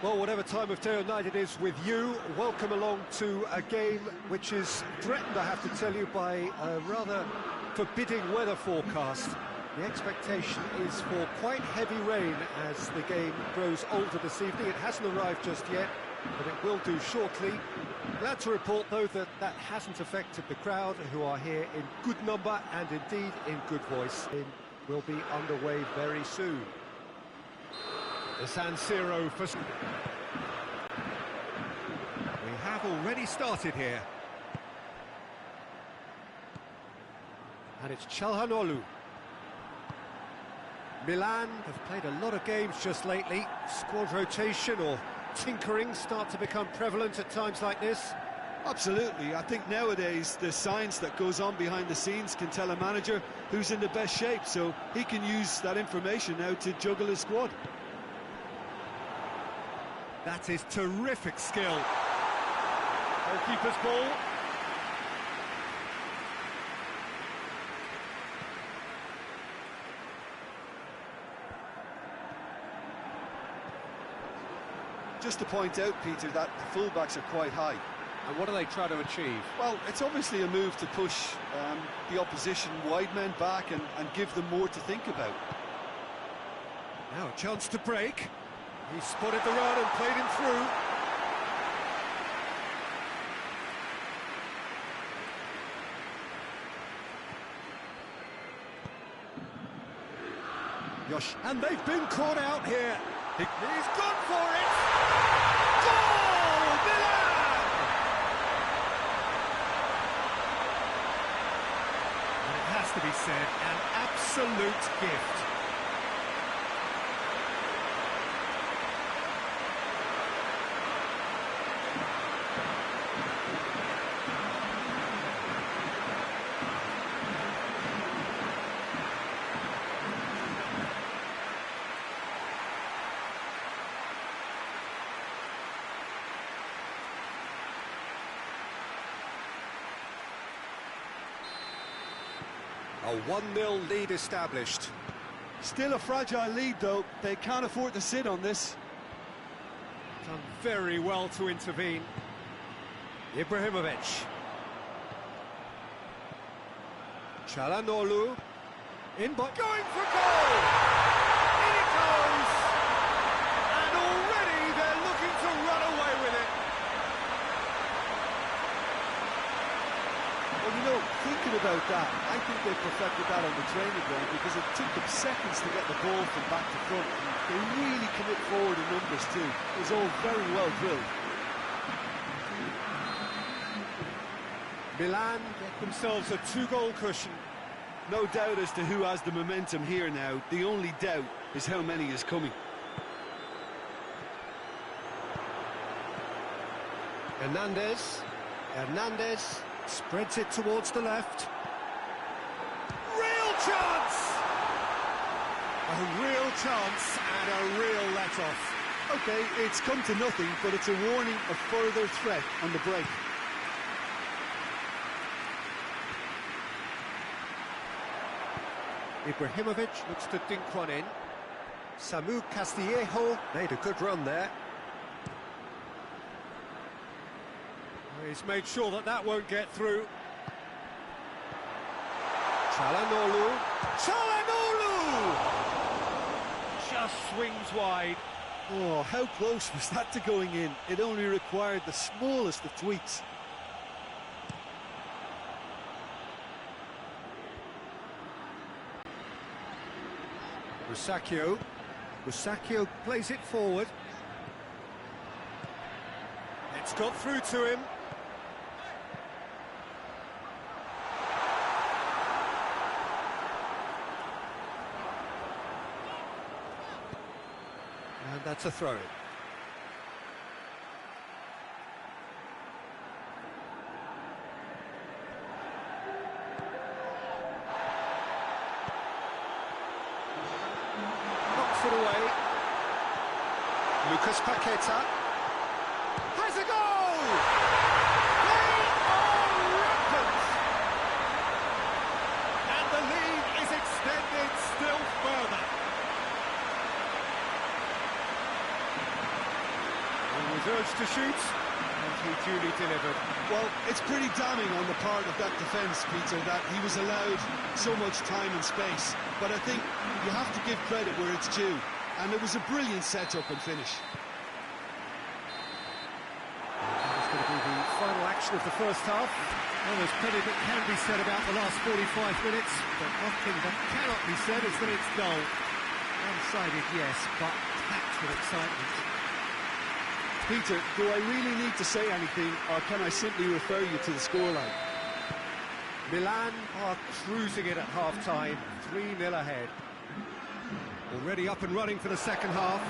Well, whatever time of day or night it is with you, welcome along to a game which is threatened, I have to tell you, by a rather forbidding weather forecast. The expectation is for quite heavy rain as the game grows older this evening. It hasn't arrived just yet, but it will do shortly. Glad to report, though, that that hasn't affected the crowd, who are here in good number and indeed in good voice. It will be underway very soon. The San Siro for... We have already started here. And it's Çalhanoğlu. Milan have played a lot of games just lately. Squad rotation or tinkering start to become prevalent at times like this. Absolutely. I think nowadays the science that goes on behind the scenes can tell a manager who's in the best shape, so he can use that information now to juggle his squad. That is terrific skill. Goalkeeper's ball. Just to point out, Peter, that the fullbacks are quite high. And what do they try to achieve? Well, it's obviously a move to push the opposition wide men back and give them more to think about. Now a chance to break. He spotted the run and played him through. Yosh, and they've been caught out here. He's gone for it. Goal, Milan! And it has to be said, an absolute gift. A 1-0 lead established. Still a fragile lead, though. They can't afford to sit on this. Done very well to intervene. Ibrahimovic. Çalhanoğlu. In by going for goal! In it goes! And already they're looking to run away with it. Well, you know, thinking about that, I think they perfected that on the training ground because it took them seconds to get the ball from back to front. And they really commit forward in numbers too. It was all very well drilled. Milan get themselves a 2-goal cushion. No doubt as to who has the momentum here now. The only doubt is how many is coming. Hernandez spreads it towards the left. Real chance! A real chance and a real let-off. Okay, it's come to nothing, but it's a warning of further threat on the break. Ibrahimovic looks to dink one in. Samu Castillejo made a good run there. He's made sure that that won't get through. Çalhanoğlu. Çalhanoğlu! Just swings wide. Oh, how close was that to going in? It only required the smallest of tweaks. Musacchio plays it forward. It's got through to him. And that's a throw-in. Knocks it away. Lucas Paqueta has a goal! They are rampant! And the lead is extended still further. approach to shoot, and he duly delivered. Well, it's pretty damning on the part of that defence, Peter, that he was allowed so much time and space. But I think you have to give credit where it's due, and it was a brilliant setup and finish. That's going to be the final action of the first half. Well, there's plenty that can be said about the last 45 minutes, but one thing that cannot be said is that it's dull. One-sided, yes, but packed with excitement. Peter, do I really need to say anything, or can I simply refer you to the scoreline? Milan are cruising it at half-time, 3-0 ahead. Already up and running for the second half.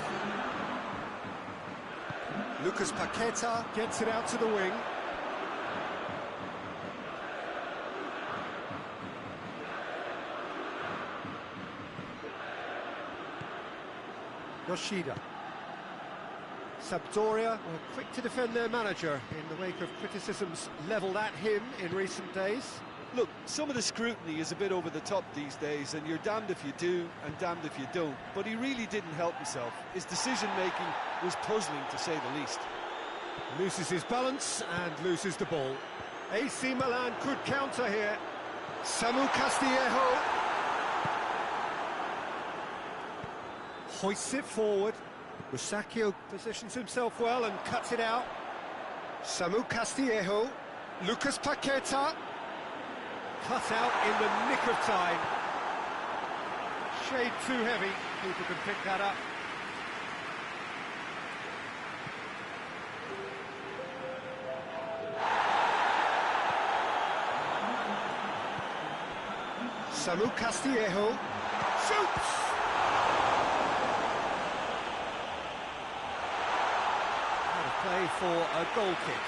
Lucas Paqueta gets it out to the wing. Yoshida. Sampdoria were quick to defend their manager in the wake of criticisms levelled at him in recent days. Look, some of the scrutiny is a bit over the top these days, and you're damned if you do and damned if you don't. But he really didn't help himself. His decision-making was puzzling, to say the least. Loses his balance and loses the ball. AC Milan could counter here. Samu Castillejo hoists it forward. Rusacchio positions himself well and cuts it out. Samu Castillejo. Lucas Paqueta. Cut out in the nick of time. Shade too heavy. People can pick that up. Samu Castillejo shoots! Out of play for a goal kick.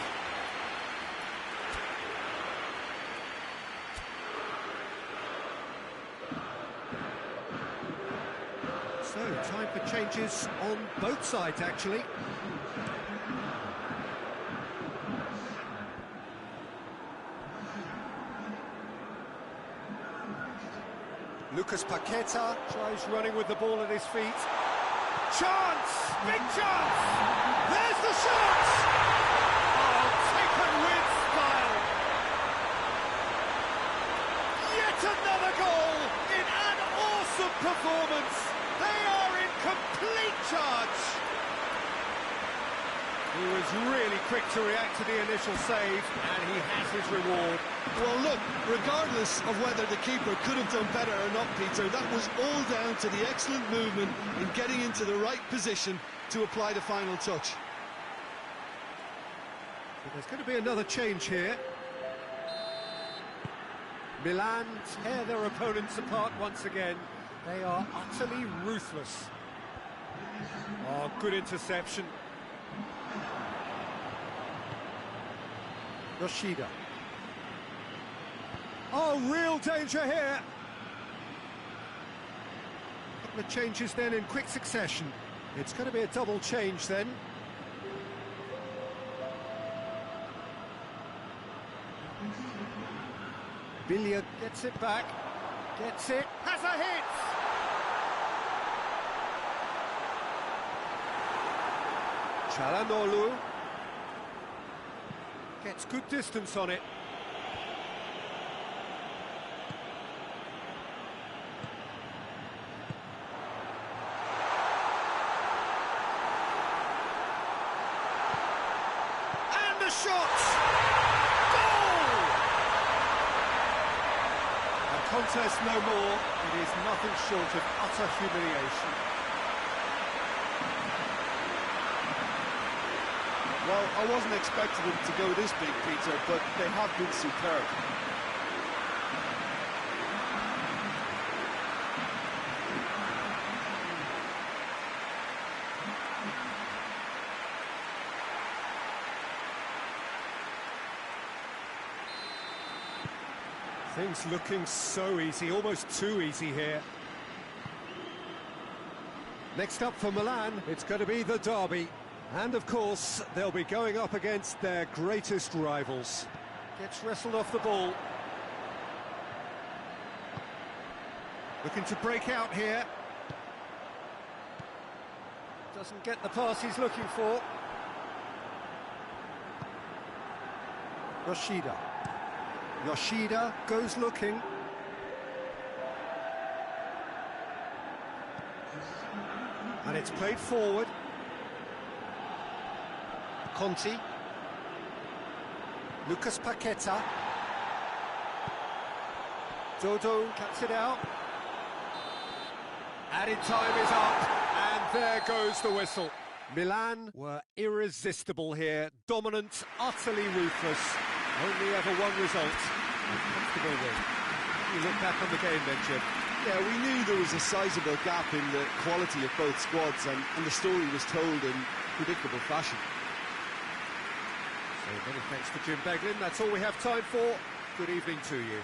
So, time for changes on both sides, actually. Lucas Paqueta tries running with the ball at his feet. Chance! Big chance! There's the shot! Oh, taken with style! Yet another goal in an awesome performance! They are in complete charge! He was really quick to react to the initial save, and he has his reward. Well, look, regardless of whether the keeper could have done better or not, Peter, that was all down to the excellent movement in getting into the right position to apply the final touch. But there's going to be another change here. Milan tear their opponents apart once again. They are utterly ruthless. Oh, good interception. Yoshida. Oh, real danger here. A couple of changes then in quick succession. It's going to be a double change then. Billiard gets it back. Gets it. Has a hit! Çalhanoğlu gets good distance on it. And the shot! Goal! A contest no more. It is nothing short of utter humiliation. Well, I wasn't expecting them to go this big, Peter, but they have been superb. Things looking so easy, almost too easy here. Next up for Milan, it's going to be the derby. And of course, they'll be going up against their greatest rivals. Gets wrestled off the ball. Looking to break out here. Doesn't get the pass he's looking for. Yoshida. Yoshida goes looking. And it's played forward. Conti. Lucas Paqueta. Dodo cuts it out. Added time is up, and there goes the whistle. Milan were irresistible here, dominant, utterly ruthless. Only ever one result, a comfortable win. You look back on the game then, Jim. Yeah, we knew there was a sizable gap in the quality of both squads, and the story was told in predictable fashion. So many thanks to Jim Beglin. That's all we have time for. Good evening to you.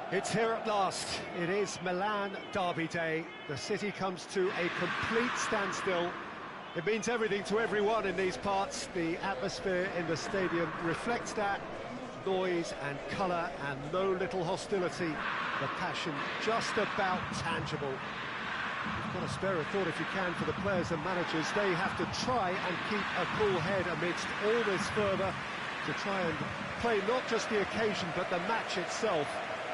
It's here at last. It is Milan derby day. The city comes to a complete standstill. It means everything to everyone in these parts. The atmosphere in the stadium reflects that. Noise and colour and no little hostility. The passion just about tangible. You've got to spare a thought if you can for the players and managers. They have to try and keep a cool head amidst all this fervour, to try and play not just the occasion but the match itself.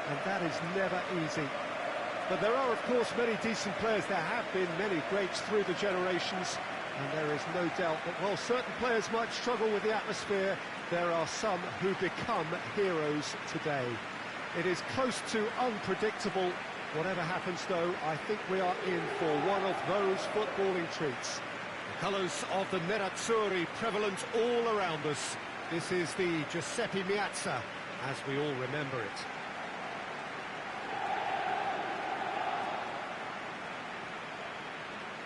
And that is never easy. But there are, of course, many decent players. There have been many greats through the generations, and there is no doubt that while certain players might struggle with the atmosphere, there are some who become heroes today. It is close to unpredictable. Whatever happens, though, I think we are in for one of those footballing treats. The colours of the Nerazzurri prevalent all around us. This is the Giuseppe Meazza, as we all remember it.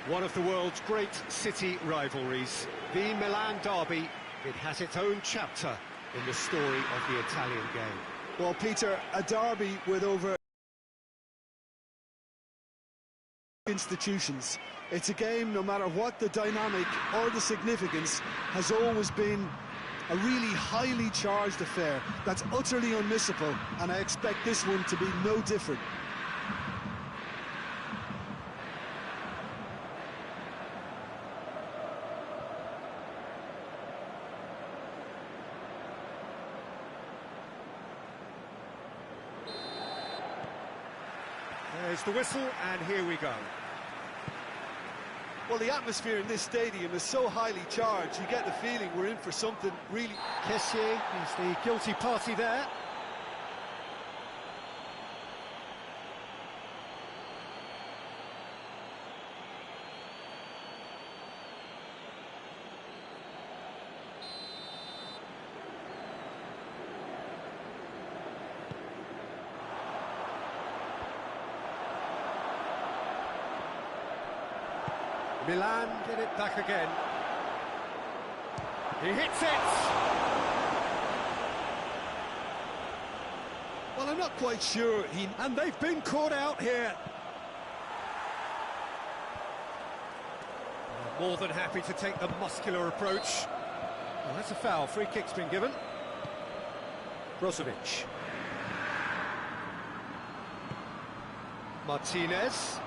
One of the world's great city rivalries, the Milan derby. It has its own chapter in the story of the Italian game. Well, Peter, a derby with over institutions. It's a game, no matter what the dynamic or the significance, has always been a really highly charged affair that's utterly unmissable, and I expect this one to be no different. There's the whistle, and here we go. Well, the atmosphere in this stadium is so highly charged, you get the feeling we're in for something really... Kessié is the guilty party there. Milan get it back again. He hits it! Well, I'm not quite sure And they've been caught out here. More than happy to take the muscular approach. Well, that's a foul. Free kick's been given. Brozovic. Martinez.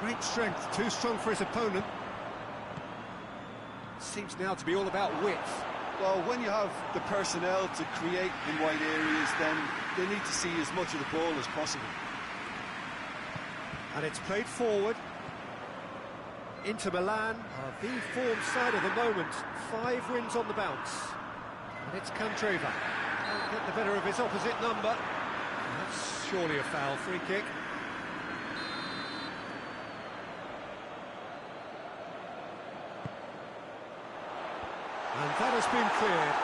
Great strength, too strong for his opponent. Seems now to be all about width. Well, when you have the personnel to create in wide areas, then they need to see as much of the ball as possible. And it's played forward. Inter Milan are the form side of the moment. 5 wins on the bounce. And it's Candreva. Can't get the better of his opposite number. That's surely a foul. Free kick. And that has been cleared.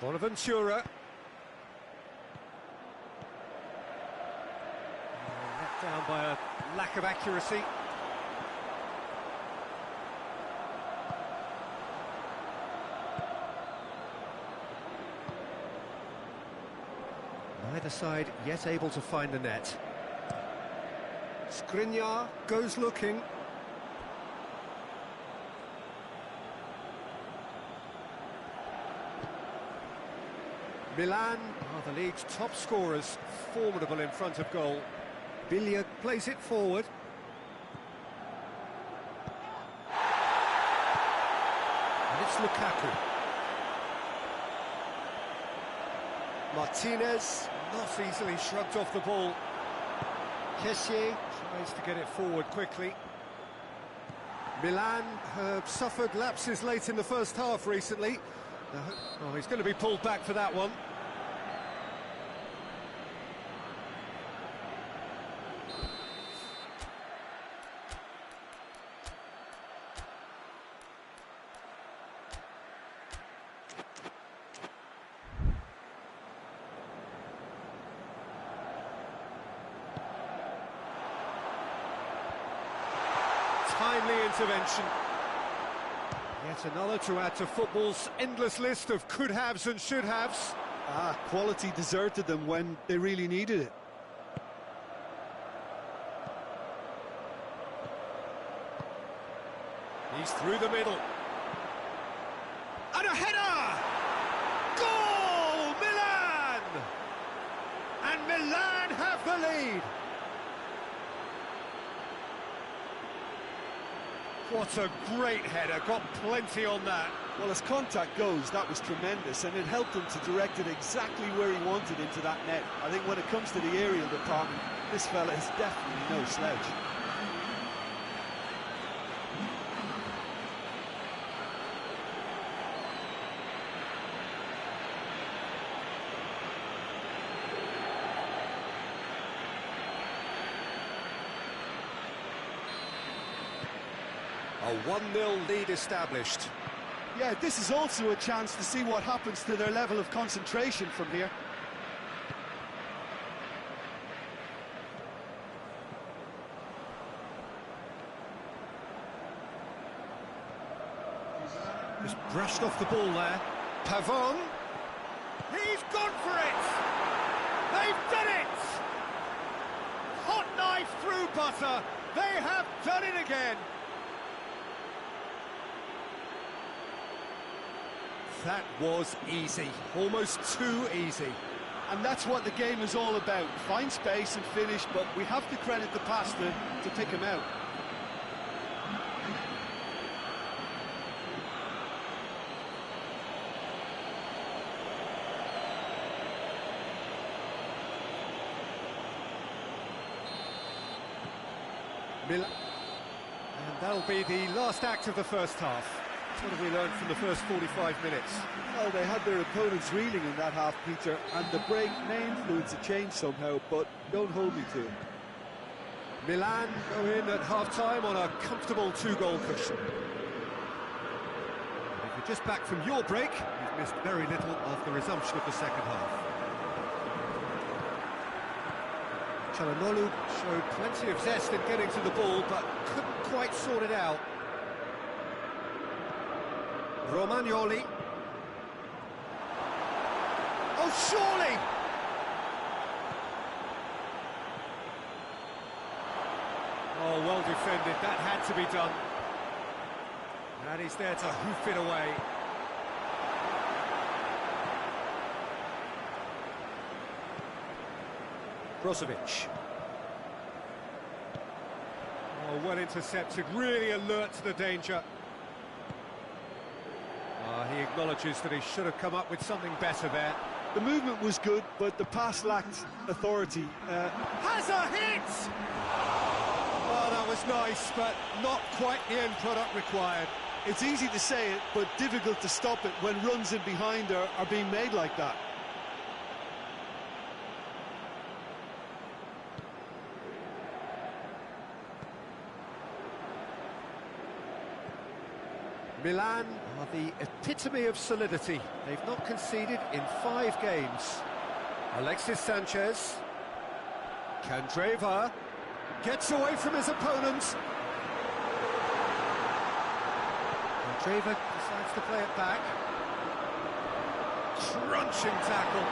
Bonaventura. Let down by a lack of accuracy. Neither side yet able to find the net. Skriniar goes looking. Milan are the league's top scorers, formidable in front of goal. Biglia plays it forward. And it's Lukaku. Martinez, not easily shrugged off the ball. Kessié tries to get it forward quickly. Milan have suffered lapses late in the first half recently. Oh, he's going to be pulled back for that one. Timely intervention. Yet another to add to football's endless list of could-haves and should-haves. Quality deserted them when they really needed it. He's through the middle. And a header! Goal! Milan! And Milan have the lead. What a great header, got plenty on that. Well, as contact goes, that was tremendous, and it helped him to direct it exactly where he wanted into that net. I think when it comes to the aerial department, this fella is definitely no slouch. A 1-0 lead established. Yeah, this is also a chance to see what happens to their level of concentration from here. Just brushed off the ball there. Pavon. He's gone for it! They've done it! Hot knife through butter. They have done it again. That was easy, almost too easy. And that's what the game is all about. Find space and finish, but we have to credit the passer to pick him out. And that'll be the last act of the first half. What have we learned from the first 45 minutes? Well, they had their opponents reeling in that half, Peter, and the break may influence a change somehow, but don't hold me to it. Milan go in at half-time on a comfortable 2-goal cushion. And if you're just back from your break, you've missed very little of the resumption of the second half. Çalhanoğlu showed plenty of zest in getting to the ball, but couldn't quite sort it out. Romagnoli. Oh, surely! Oh, well defended, that had to be done. And he's there to hoof it away. Brozovic. Oh, well intercepted, really alert to the danger. He acknowledges that he should have come up with something better there. The movement was good, but the pass lacked authority. Has a hit! Oh, that was nice, but not quite the end product required. It's easy to say it, but difficult to stop it when runs in behind are being made like that. Milan are the epitome of solidity. They've not conceded in 5 games. Alexis Sanchez. Candreva gets away from his opponent. Candreva decides to play it back. Crunching tackle.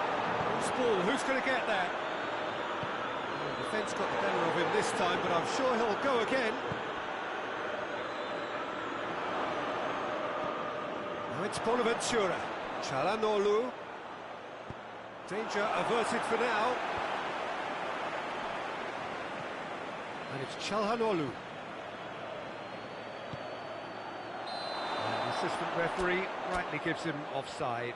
Who's ball? Who's going to get there? Well, the defence got the better of him this time, but I'm sure he'll go again. It's Bonaventura. Çalhanoğlu. Danger averted for now. And it's Çalhanoğlu. And the assistant referee rightly gives him offside.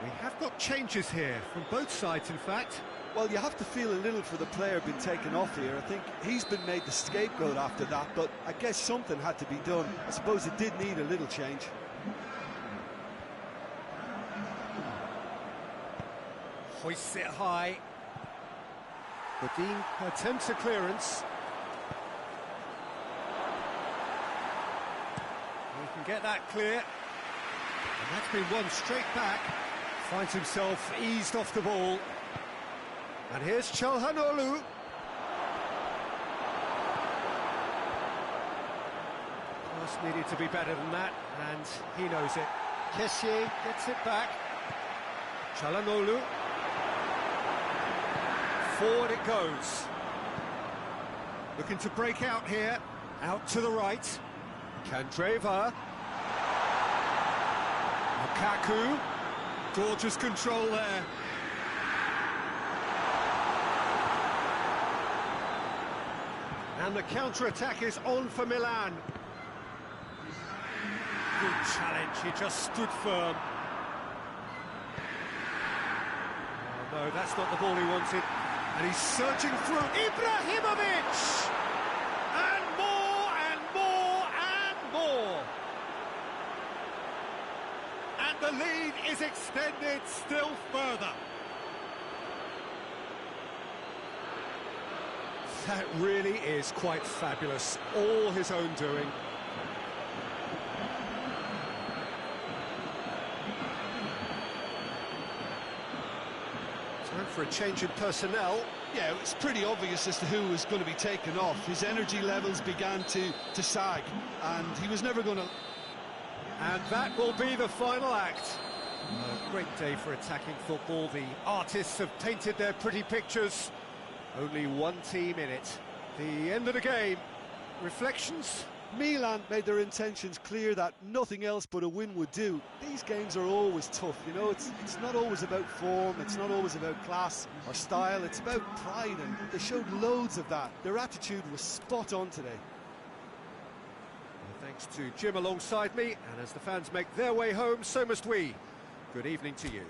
We have got changes here, from both sides in fact. Well, you have to feel a little for the player being taken off here. I think he's been made the scapegoat after that, but I guess something had to be done. I suppose it did need a little change. Hoists it high. Godin attempts a clearance. He can get that clear. And that's been won straight back. Finds himself eased off the ball. And here's Çalhanoğlu. Pass needed to be better than that, and he knows it. Kessié gets it back. Çalhanoğlu. Forward it goes. Looking to break out here. Out to the right. Candreva. Lukaku. Gorgeous control there. And the counter-attack is on for Milan. Good challenge, he just stood firm. Oh, no, that's not the ball he wanted. And he's surging through. Ibrahimovic! And more, and more, and more. And the lead is extended still further. That really is quite fabulous, all his own doing. Time for a change in personnel. Yeah, it was pretty obvious as to who was going to be taken off. His energy levels began to sag, and he was never going to... And that will be the final act. A great day for attacking football. The artists have painted their pretty pictures. Only one team in it. The end of the game. Reflections? Milan made their intentions clear that nothing else but a win would do. These games are always tough, you know, it's not always about form, it's not always about class or style, it's about pride, and they showed loads of that. Their attitude was spot on today. Well, thanks to Jim alongside me, and as the fans make their way home, so must we. Good evening to you.